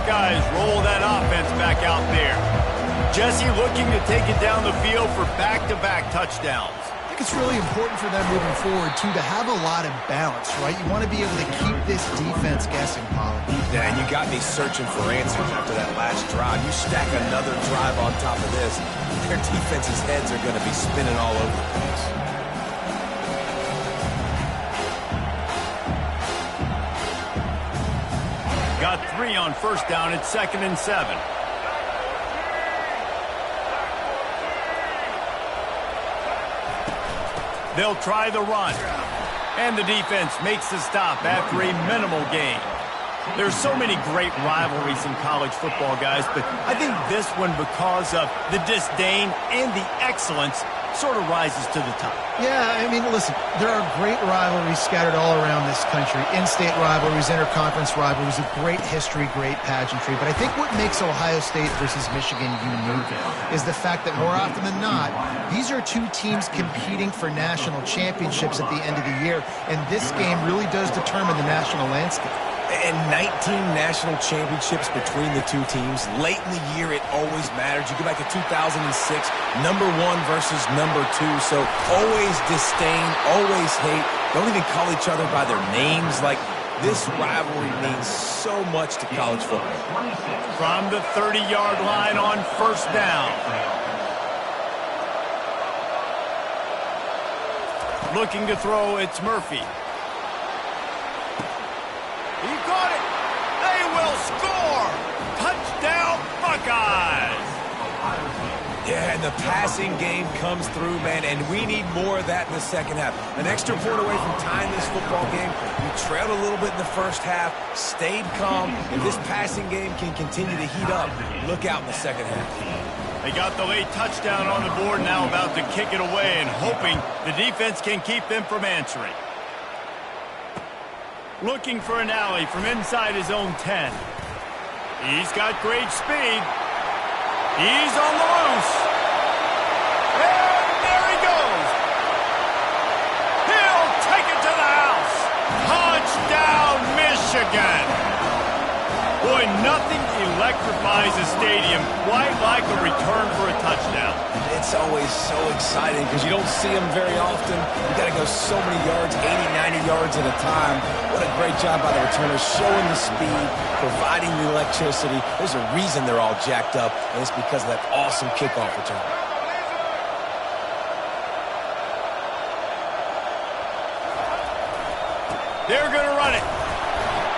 Buckeyes roll that offense back out there. Jesse looking to take it down the field for back-to-back touchdowns. I think it's really important for them moving forward, too, to have a lot of balance, right? You want to be able to keep this defense guessing, Pollard. Yeah, and you got me searching for answers after that last drive. You stack another drive on top of this, their defense's heads are going to be spinning all over the place. Got 3 on first down. It's 2nd and 7. They'll try the run. And the defense makes the stop after a minimal gain. There's so many great rivalries in college football, guys, but I think this one, because of the disdain and the excellence, sort of rises to the top. Yeah, I mean, listen, there are great rivalries scattered all around this country. In-state rivalries, interconference rivalries, a great history, great pageantry. But I think what makes Ohio State versus Michigan unique is the fact that more often than not, these are two teams competing for national championships at the end of the year. And this game really does determine the national landscape. And 19 national championships between the two teams. Late in the year, it always matters. You go back to 2006, number 1 versus number 2. So always disdain, always hate. Don't even call each other by their names. Like, this rivalry means so much to college football. From the 30-yard line on first down. Looking to throw, it's Murphy. He got it. They will score. Touchdown, Buckeyes. Yeah, and the passing game comes through, man, and we need more of that in the second half. An extra point away from tying this football game. We trailed a little bit in the first half, stayed calm. If this passing game can continue to heat up, look out in the second half. They got the late touchdown on the board, now about to kick it away and hoping the defense can keep them from answering. Looking for an alley from inside his own 10. He's got great speed. He's on the loose. And there he goes. He'll take it to the house. Touchdown, Michigan. Boy, nothing electrifies a stadium quite like a return for a touchdown. It's always so exciting because you don't see them very often. You got to go so many yards, 80, 90 yards at a time. What a great job by the returners, showing the speed, providing the electricity. There's a reason they're all jacked up, and it's because of that awesome kickoff return. They're going to run it.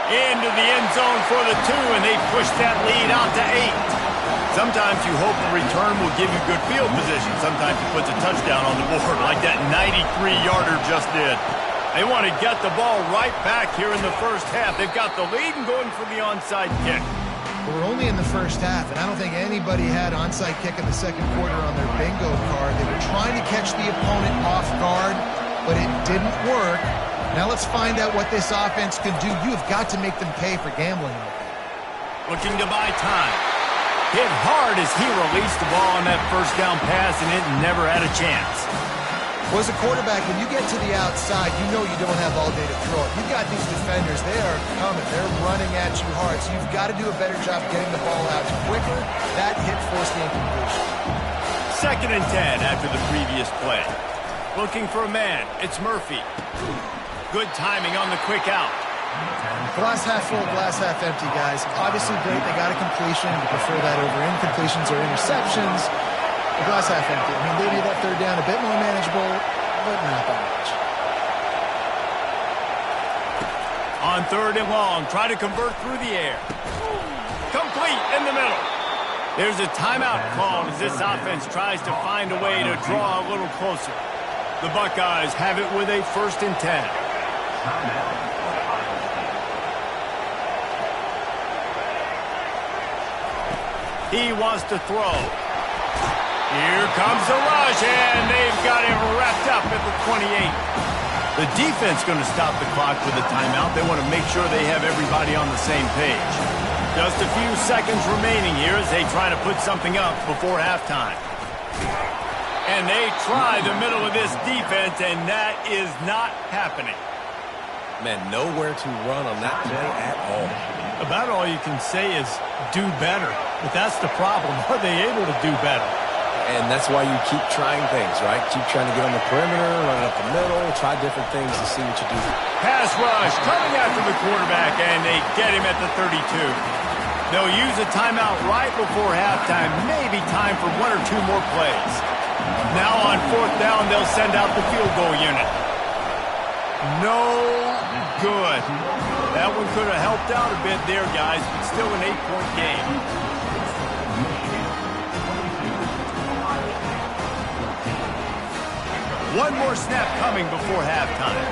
Into the end zone for the 2, and they push that lead out to 8. Sometimes you hope the return will give you good field position. Sometimes it puts a touchdown on the board like that 93-yarder just did. They want to get the ball right back here in the first half. They've got the lead and going for the onside kick. We're only in the first half, and I don't think anybody had onside kick in the second quarter on their bingo card. They were trying to catch the opponent off guard, but it didn't work. Now let's find out what this offense can do. You have got to make them pay for gambling. Looking to buy time. Hit hard as he released the ball on that first down pass, and it never had a chance. Well, as a quarterback, when you get to the outside, you know you don't have all day to throw it. You've got these defenders. They are coming. They're running at you hard, so you've got to do a better job getting the ball out quicker. That hit forced the incompletion. 2nd and 10 after the previous play. Looking for a man. It's Murphy. Good timing on the quick out. Glass half full, glass half empty, guys. Obviously great, they got a completion. You prefer that over incompletions or interceptions. The glass half empty. I mean, they made that third down a bit more manageable, but not that much. On 3rd and long, try to convert through the air. Complete in the middle. There's a timeout called as this offense tries to find a way to draw a little closer. The Buckeyes have it with a 1st and 10. He wants to throw. Here comes the rush, and they've got him wrapped up at the 28. The defense going to stop the clock with a timeout. They want to make sure they have everybody on the same page. Just a few seconds remaining here as they try to put something up before halftime. And they try the middle of this defense, and that is not happening. Man, nowhere to run on that play at all. About all you can say is do better. But that's the problem. Are they able to do better? And that's why you keep trying things, right? Keep trying to get on the perimeter, run it up the middle, try different things to see what you do. Pass rush coming after the quarterback, and they get him at the 32. They'll use a timeout right before halftime, maybe time for one or two more plays. Now on 4th down, they'll send out the field goal unit. No good. That one could have helped out a bit there, guys, but still an 8-point game. One more snap coming before halftime.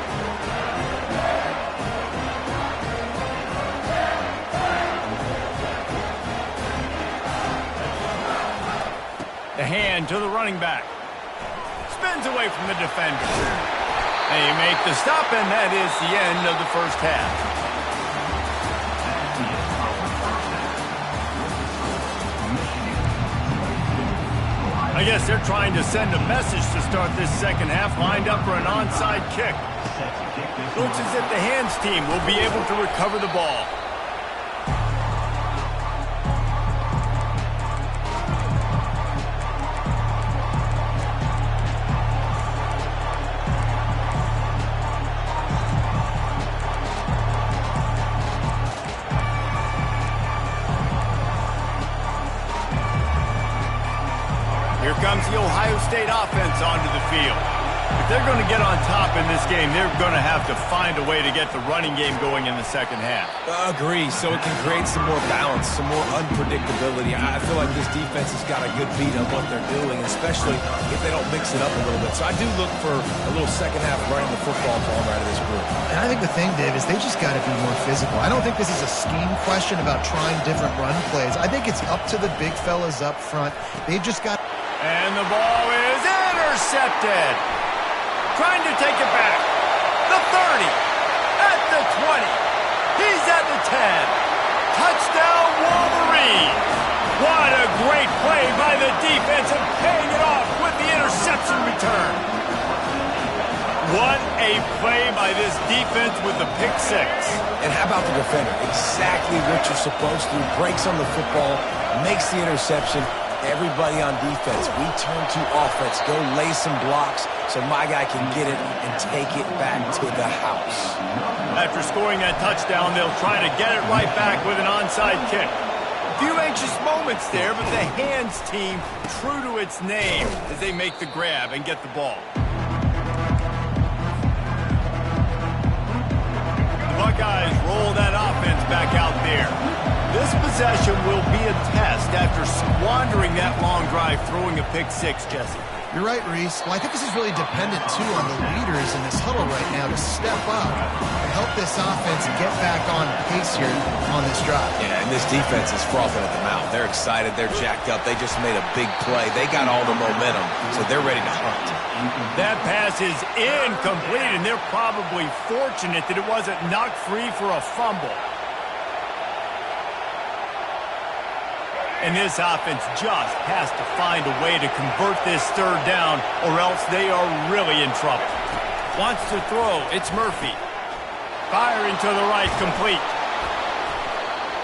The hand to the running back. Spins away from the defender. They make the stop, and that is the end of the first half. I guess they're trying to send a message to start this second half, lined up for an onside kick. Looks as if the hands team will be able to recover the ball. Here comes the Ohio State offense onto the field. If they're going to get on top in this game, they're going to have to find a way to get the running game going in the second half. Agree, so it can create some more balance, some more unpredictability. I feel like this defense has got a good beat on what they're doing, especially if they don't mix it up a little bit. So I do look for a little second half running the football ball out of this group. And I think the thing, Dave, is they just got to be more physical. I don't think this is a scheme question about trying different run plays. I think it's up to the big fellas up front. They've just got... And the ball is intercepted. Trying to take it back. The 30. At the 20. He's at the 10. Touchdown, Wolverine. What a great play by the defense and paying it off with the interception return. What a play by this defense with the pick six. And how about the defender? Exactly what you're supposed to. Breaks on the football, makes the interception. Everybody on defense, we turn to offense. Go lay some blocks so my guy can get it and take it back to the house. After scoring that touchdown, they'll try to get it right back with an onside kick. A few anxious moments there, but the hands team true to its name as they make the grab and get the ball. The Buckeyes roll that offense back out there. This possession will be a test after squandering that long drive, throwing a pick six, Jesse. You're right, Reese. Well, I think this is really dependent, too, on the leaders in this huddle right now to step up and help this offense get back on pace here on this drive. Yeah, and this defense is frothing at the mouth. They're excited. They're jacked up. They just made a big play. They got all the momentum, so they're ready to hunt. That pass is incomplete, and they're probably fortunate that it wasn't knocked free for a fumble. And this offense just has to find a way to convert this third down, or else they are really in trouble. Wants to throw. It's Murphy. Firing to the right, complete.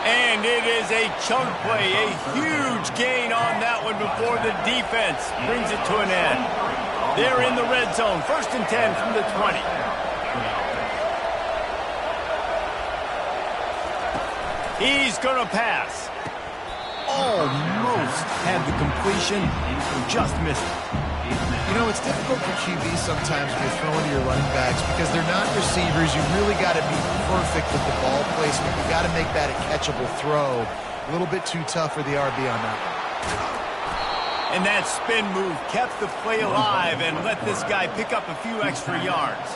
And it is a chunk play, a huge gain on that one before the defense brings it to an end. They're in the red zone, 1st and 10 from the 20. He's going to pass. Almost had the completion, just missed it. You know, it's difficult for QB sometimes when you're throwing to your running backs because they're not receivers. You really got to be perfect with the ball placement. You got to make that a catchable throw. A little bit too tough for the RB on that one. And that spin move kept the play alive and let this guy pick up a few extra yards.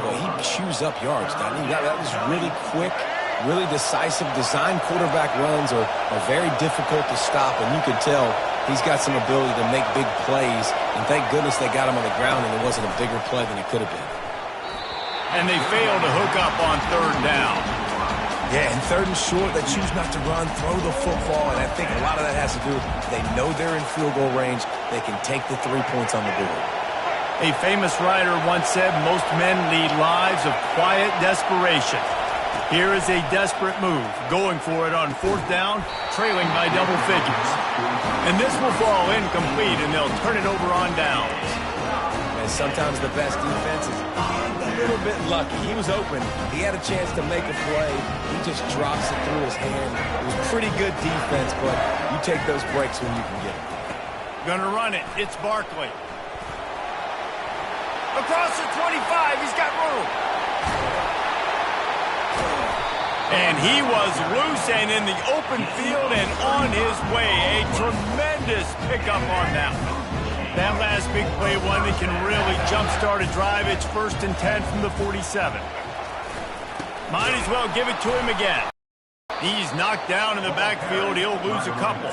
Well, he chews up yards, doesn't he? That was really quick. Really decisive. Design quarterback runs are very difficult to stop, and you can tell he's got some ability to make big plays, and thank goodness they got him on the ground and it wasn't a bigger play than it could have been. And they fail to hook up on 3rd down. Yeah, and 3rd and short, they choose not to run, throw the football, and I think a lot of that has to do with they know they're in field goal range. They can take the 3 points on the board. A famous writer once said, most men lead lives of quiet desperation. Here is a desperate move, going for it on fourth down, trailing by double figures. And this will fall incomplete, and they'll turn it over on downs. And sometimes the best defense is a little bit lucky. He was open. He had a chance to make a play. He just drops it through his hand. It was pretty good defense, but you take those breaks when you can get them. Gonna run it. It's Barkley. Across the 25. He's got room. And he was loose and in the open field and on his way. A tremendous pickup on that one. That last big play, one that can really jumpstart a drive. It's 1st and 10 from the 47. Might as well give it to him again. He's knocked down in the backfield. He'll lose a couple.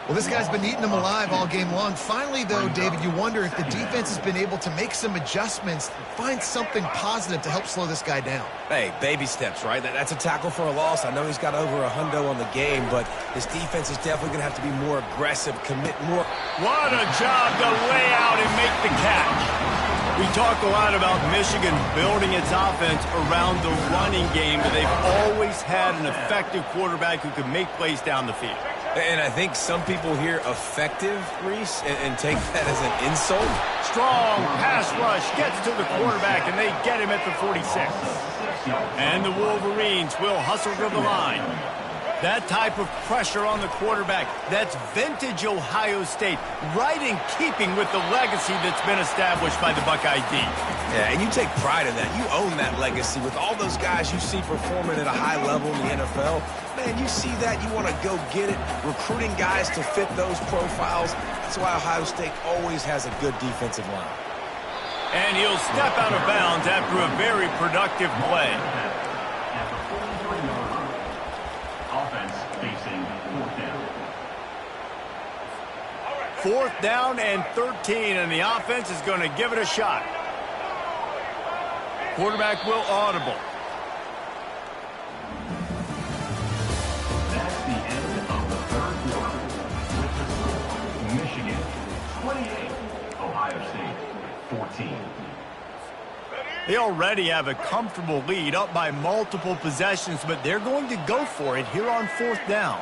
Well, this guy's been eating them alive all game long. Finally, though, David, you wonder if the defense has been able to make some adjustments, find something positive to help slow this guy down. Hey, baby steps, right? That's a tackle for a loss. I know he's got over $100 on the game, but his defense is definitely going to have to be more aggressive, commit more. What a job to lay out and make the catch. We talk a lot about Michigan building its offense around the running game, but they've always had an effective quarterback who can make plays down the field. And I think some people hear effective, Reese, and take that as an insult. Strong pass rush gets to the quarterback, and they get him at the 46. And the Wolverines will hustle to the line. That type of pressure on the quarterback, that's vintage Ohio State, right in keeping with the legacy that's been established by the Buckeye D. Yeah, and you take pride in that. You own that legacy with all those guys you see performing at a high level in the NFL. Man, you see that, you want to go get it, recruiting guys to fit those profiles. That's why Ohio State always has a good defensive line. And he'll step out of bounds after a very productive play. Offense facing fourth down. 4th down and 13, and the offense is going to give it a shot. Quarterback will audible. That's the end of the third quarter. With the score, Michigan 28, Ohio State 14. They already have a comfortable lead, up by multiple possessions, but they're going to go for it here on 4th down.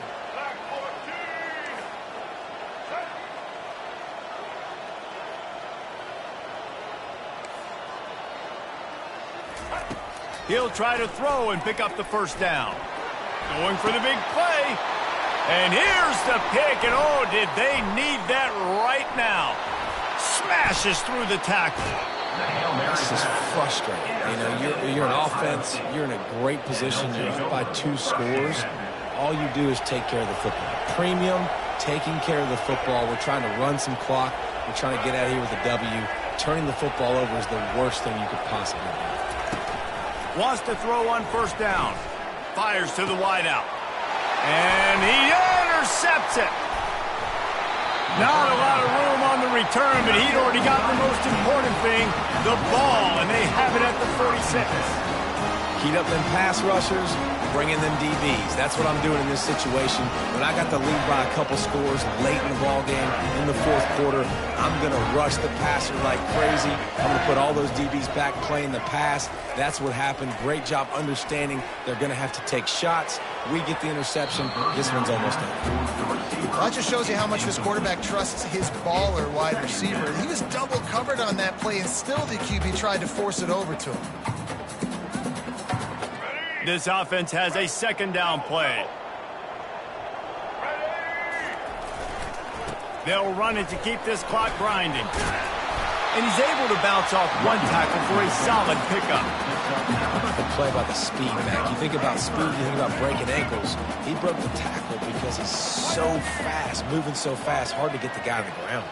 He'll try to throw and pick up the 1st down. Going for the big play. And here's the pick, and oh, did they need that right now. Smashes through the tackle. This is frustrating. You know, you're an offense. You're in a great position. You're up by 2 scores. All you do is take care of the football. Premium, taking care of the football. We're trying to run some clock. We're trying to get out of here with a W. Turning the football over is the worst thing you could possibly do. Wants to throw on 1st down. Fires to the wideout. And he intercepts it. Not a lot of room on the return, but he'd already got the most important thing, the ball, and they have it at the 46. Heat up them pass rushers, bring in them DBs. That's what I'm doing in this situation. When I got the lead by a couple scores late in the ball game, in the 4th quarter, I'm going to rush the passer like crazy. I'm going to put all those DBs back playing the pass. That's what happened. Great job understanding they're going to have to take shots. We get the interception. This one's almost done. Well, that just shows you how much this quarterback trusts his baller wide receiver. He was double covered on that play, and still the QB tried to force it over to him. This offense has a 2nd down play. They'll run it to keep this clock grinding. And he's able to bounce off 1 tackle for a solid pickup. The play by the speed, Mac. You think about speed, you think about breaking ankles. He broke the tackle because he's so fast, moving so fast, hard to get the guy on the ground.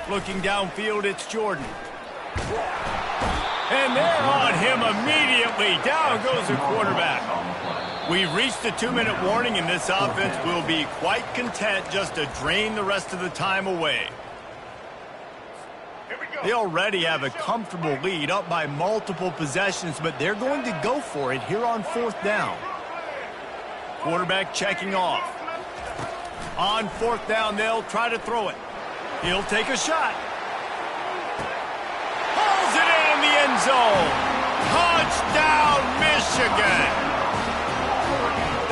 Looking downfield, it's Jordan. And they're on him immediately. Down goes the quarterback. We've reached the 2-minute warning, and this offense will be quite content just to drain the rest of the time away. They already have a comfortable lead, up by multiple possessions, but they're going to go for it here on 4th down. Quarterback checking off. On 4th down, they'll try to throw it. He'll take a shot. Pulls it in the end zone. Touchdown, Michigan.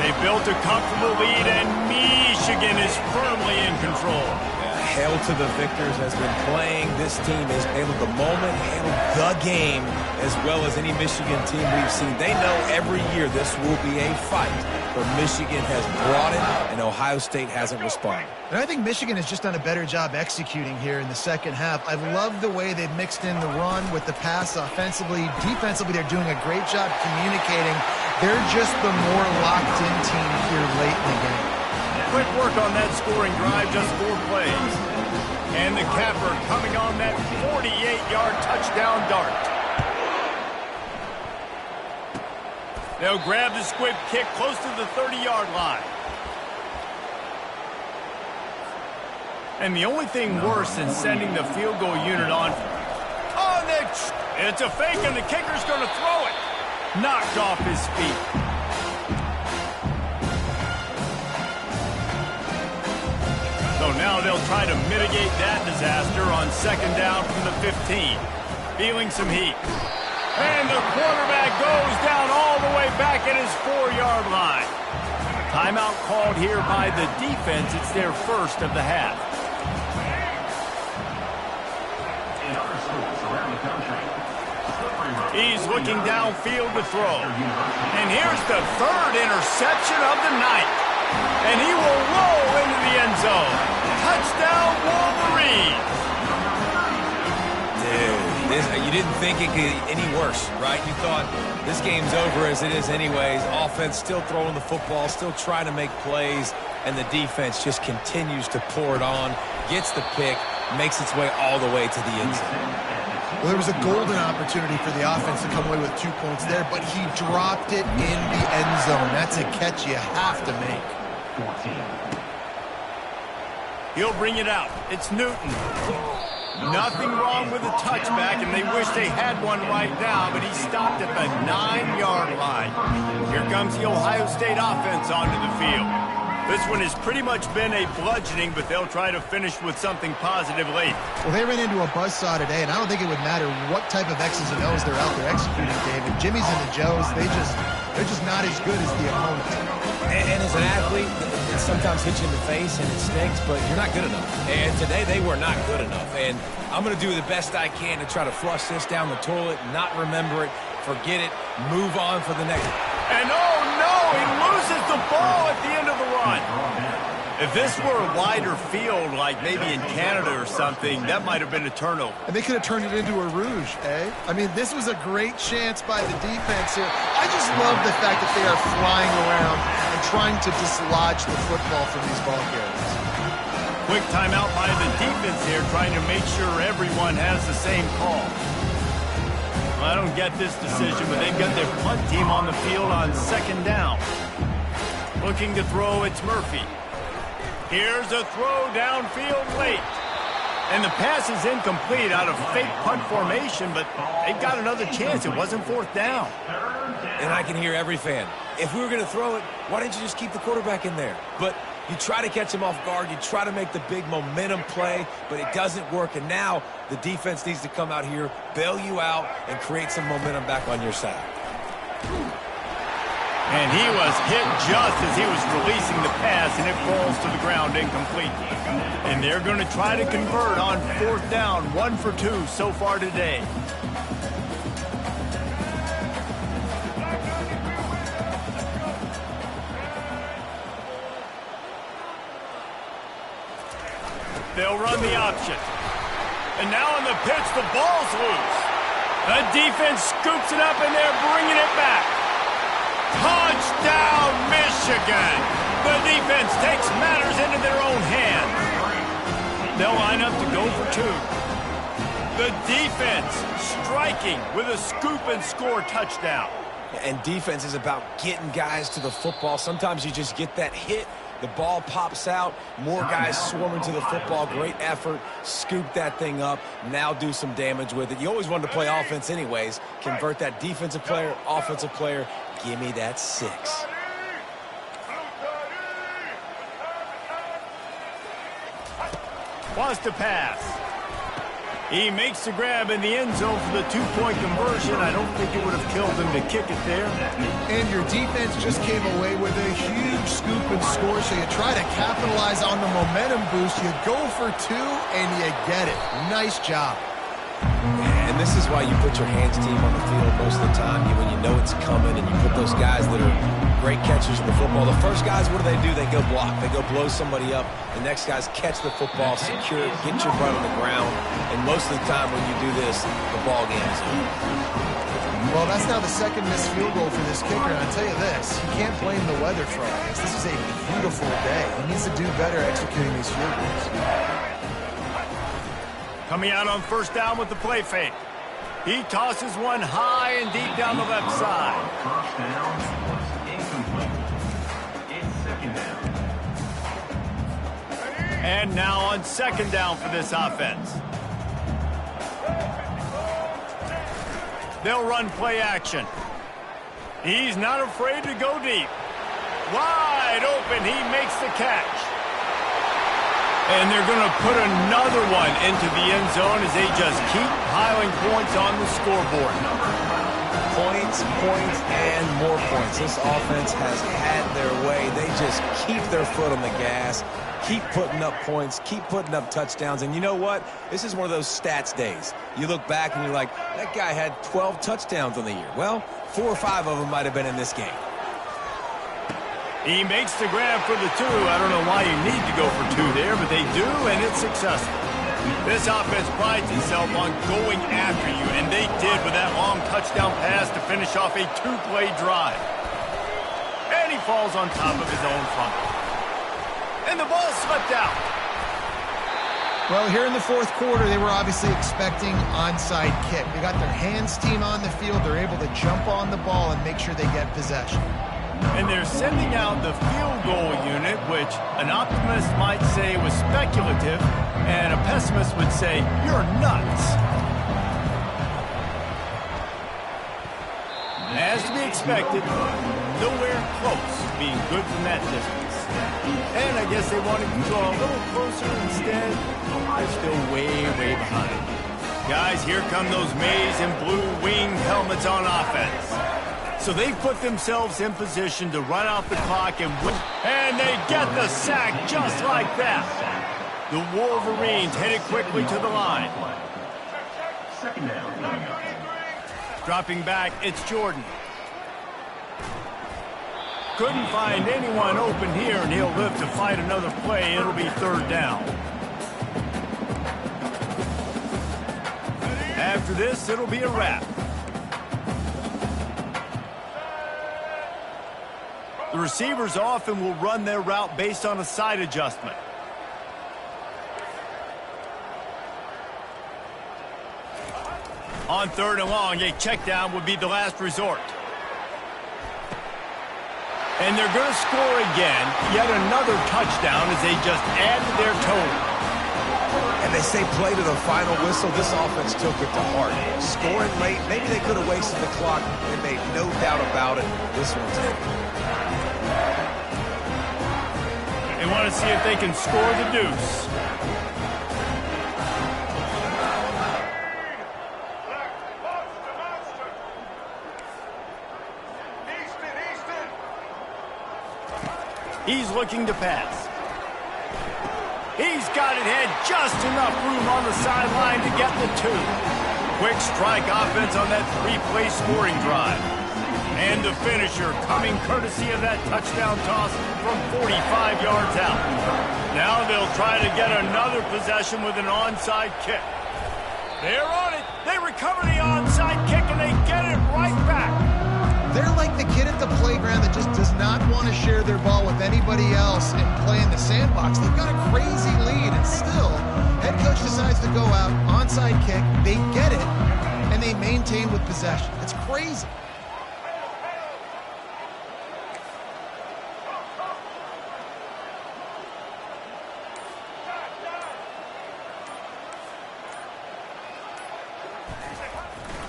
They built a comfortable lead, and Michigan is firmly in control. Hail to the victors has been playing. This team has handled the moment, handled the game as well as any Michigan team we've seen. They know every year this will be a fight, but Michigan has brought it, and Ohio State hasn't responded. And I think Michigan has just done a better job executing here in the second half. I love the way they've mixed in the run with the pass offensively. Defensively, they're doing a great job communicating. They're just the more locked-in team here late in the game. Quick work on that scoring drive, just 4 plays. And the capper coming on that 48-yard touchdown dart. They'll grab the squib kick close to the 30-yard line. And the only thing worse than sending the field goal unit on... Oh, it's a fake, and the kicker's going to throw it. Knocked off his feet. So now they'll try to mitigate that disaster on 2nd down from the 15. Feeling some heat. And the quarterback goes down all the way back at his 4-yard line. Timeout called here by the defense. It's their first of the half. In other schools around the country, He's looking downfield to throw. And here's the 3rd interception of the night. And he will roll into the end zone. Touchdown, Wolverine. Dude, you didn't think it could get any worse, right? You thought this game's over as it is anyways. Offense still throwing the football, still trying to make plays, and the defense just continues to pour it on, gets the pick, makes its way all the way to the end zone. Well, there was a golden opportunity for the offense to come away with 2 points there, but he dropped it in the end zone. That's a catch you have to make. 14. He'll bring it out. It's Newton. Nothing wrong with the touchback, and they wish they had one right now, but he stopped at the 9-yard line. Here comes the Ohio State offense onto the field. This one has pretty much been a bludgeoning, but they'll try to finish with something positive late. Well, they ran into a buzzsaw today, and I don't think it would matter what type of X's and O's they're out there executing, David. Jimmy's and the Joes, they're just not as good as the opponent. And as an athlete, it sometimes hits you in the face and it stinks, but you're not good enough. And today they were not good enough. And I'm going to do the best I can to try to flush this down the toilet, not remember it, forget it, move on for the next. And oh no, he loses the ball at the end of the run. If this were a wider field, like maybe in Canada or something, that might have been a turnover. And they could have turned it into a rouge, eh? I mean, this was a great chance by the defense here. I just love the fact that they are flying around and trying to dislodge the football from these ball carriers. Quick timeout by the defense here, trying to make sure everyone has the same call. Well, I don't get this decision, but they've got their punt team on the field on 2nd down. Looking to throw, it's Murphy. Here's a throw downfield late. And the pass is incomplete out of fake punt formation, but they've got another chance. It wasn't 4th down. And I can hear every fan. If we were going to throw it, why didn't you just keep the quarterback in there? But you try to catch him off guard. You try to make the big momentum play, but it doesn't work. And now the defense needs to come out here, bail you out, and create some momentum back on your side. And he was hit just as he was releasing the pass, and it falls to the ground incomplete. And they're going to try to convert on 4th down, 1 for 2 so far today. They'll run the option. And now on the pitch, the ball's loose. The defense scoops it up, and they're bringing it back. Touchdown, Michigan! The defense takes matters into their own hands. They'll line up to go for 2. The defense striking with a scoop and score touchdown. And defense is about getting guys to the football. Sometimes you just get that hit. The ball pops out. More guys swarming to the football. Great effort. Scoop that thing up. Now do some damage with it. You always wanted to play offense anyways. Convert that defensive player, offensive player. Give me that 6. Wants to pass. He makes the grab in the end zone for the two-point conversion. I don't think it would have killed him to kick it there. And your defense just came away with a huge scoop and score, so you try to capitalize on the momentum boost. You go for two, and you get it. Nice job. And this is why you put your hands team on the field most of the time. When you know it's coming and you put those guys that are great catchers of the football. The first guys, what do? They go block. They go blow somebody up. The next guys catch the football, secure it, get your butt on the ground. And most of the time when you do this, the ball game is over. Well, that's now the second missed field goal for this kicker, and I'll tell you this, you can't blame the weather for all this. This is a beautiful day. He needs to do better executing these field goals. Coming out on first down with the play fake. He tosses one high and deep down the left side. First down was incomplete. It's second down. And now on second down for this offense. They'll run play action. He's not afraid to go deep. Wide open, he makes the catch. And they're going to put another one into the end zone as they just keep piling points on the scoreboard. Points, points, and more points. This offense has had their way. They just keep their foot on the gas, keep putting up points, keep putting up touchdowns. And you know what? This is one of those stats days. You look back and you're like, that guy had 12 touchdowns on the year. Well, 4 or 5 of them might have been in this game. He makes the grab for the two. I don't know why you need to go for two there, but they do, and it's successful. This offense prides itself on going after you, and they did with that long touchdown pass to finish off a two-play drive. And he falls on top of his own fumble. And the ball slipped out. Well, here in the fourth quarter, they were obviously expecting onside kick. They got their hands team on the field. They're able to jump on the ball and make sure they get possession. And they're sending out the field goal unit, which an optimist might say was speculative, and a pessimist would say, you're nuts. As to be expected, nowhere close to being good from that distance. And I guess they wanted to draw a little closer instead. They're still way, way behind. Guys, here come those maize and blue winged helmets on offense. So they put themselves in position to run out the clock and win. And they get the sack just like that. The Wolverines headed quickly to the line. Second down coming up. Dropping back, it's Jordan. Couldn't find anyone open here, and he'll live to fight another play. It'll be third down. After this, it'll be a wrap. The receivers often will run their route based on a side adjustment. On third and long, a check down would be the last resort. And they're going to score again, yet another touchdown as they just add to their total. And they say play to the final whistle. This offense took it to heart. Scoring late, maybe they could have wasted the clock. They made no doubt about it. This one's it. They want to see if they can score the deuce. He's looking to pass. He's got it had just enough room on the sideline to get the two. Quick strike offense on that three-play scoring drive. And the finisher coming courtesy of that touchdown toss from 45 yards out. Now they'll try to get another possession with an onside kick. They're on it. They recover the onside kick, and they get it right back. They're like the kid at the playground that just does not want to share their ball with anybody else and play in the sandbox. They've got a crazy lead, and still, head coach decides to go out, onside kick, they get it, and they maintain with possession. It's crazy.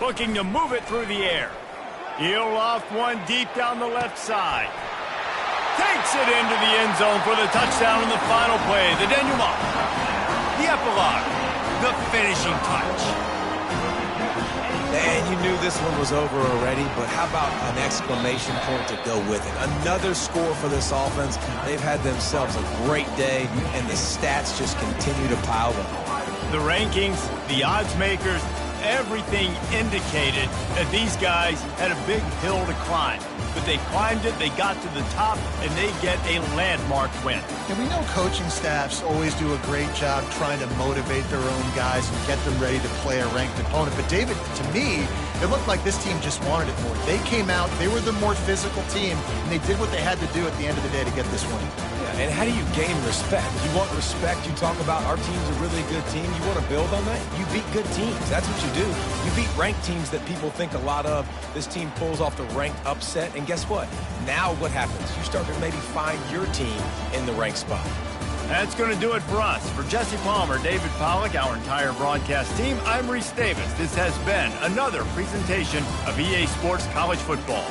Looking to move it through the air. He'll loft one deep down the left side. Takes it into the end zone for the touchdown in the final play. The denouement. The epilogue. The finishing touch. And you knew this one was over already, but how about an exclamation point to go with it? Another score for this offense. They've had themselves a great day, and the stats just continue to pile up. The rankings, the odds makers, everything indicated that these guys had a big hill to climb. But they climbed it, they got to the top, and they get a landmark win. And we know coaching staffs always do a great job trying to motivate their own guys and get them ready to play a ranked opponent. But David, to me, it looked like this team just wanted it more. They came out, they were the more physical team, and they did what they had to do at the end of the day to get this win. Yeah, and how do you gain respect? You want respect, you talk about our team's a really good team. You want to build on that? You beat good teams. That's what you do. You beat ranked teams that people think a lot of. This team pulls off the ranked upset, and guess what? Now what happens? You start to maybe find your team in the ranked spot. That's going to do it for us. For Jesse Palmer, David Pollack, our entire broadcast team, I'm Reese Davis. This has been another presentation of EA Sports College Football.